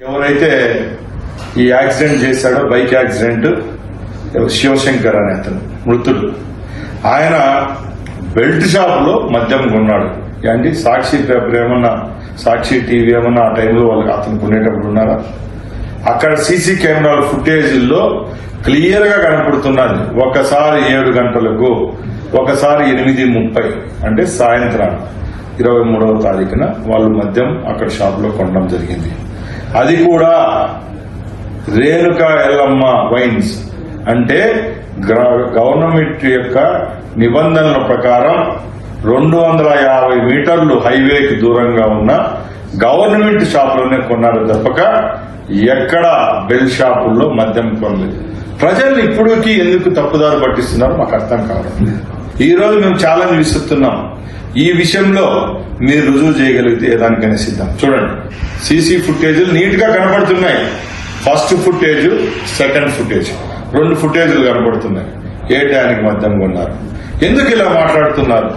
ఎవరైతే ఈ యాక్సిడెంట్ చేశాడో బైక్ యాక్సిడెంట్ శివశంకర్ అనే అతను మృతుడు, ఆయన బెల్ట్ షాప్ లో మద్యం కొన్నాడు. అంటే సాక్షి పేపర్ ఏమన్నా, సాక్షి టీవీ ఏమన్నా ఆ టైంలో వాళ్ళకి అతను కొనేటప్పుడు ఉన్నారా? అక్కడ సీసీ కెమెరాల ఫుటేజీల్లో క్లియర్ గా కనపడుతున్నది. ఒకసారి 7 గంటలకు, ఒకసారి 8:30 అంటే సాయంత్రం 23వ తారీఖున వాళ్ళు మద్యం అక్కడ షాప్ లో కొనడం జరిగింది. అది కూడా రేణుకా ఎల్లమ్మ వైన్స్ అంటే గవర్నమెంట్ యొక్క నిబంధనల ప్రకారం 250 మీటర్లు హైవేకి దూరంగా ఉన్న గవర్నమెంట్ షాపులోనే కొన్నారు తప్పక ఎక్కడ బెల్ షాపుల్లో మద్యం కొనలేదు. ప్రజలు ఇప్పటికీ ఎందుకు తప్పుదారు పట్టిస్తున్నారో మాకు అర్థం కావడం. ఈ రోజు మేము ఛాలెంజ్ విసురుతున్నాం. ఈ విషయంలో మీరు రుజువు చేయగలిగితే ఏదానికైనా సిద్ధం. చూడండి, సీసీ ఫుటేజీలు నీట్ గా కనపడుతున్నాయి. ఫస్ట్ ఫుటేజ్, సెకండ్ ఫుటేజ్, 2 ఫుటేజ్లు కనపడుతున్నాయి. ఏ టైంకి మద్యం కొన్నారు? ఎందుకు ఇలా మాట్లాడుతున్నారు?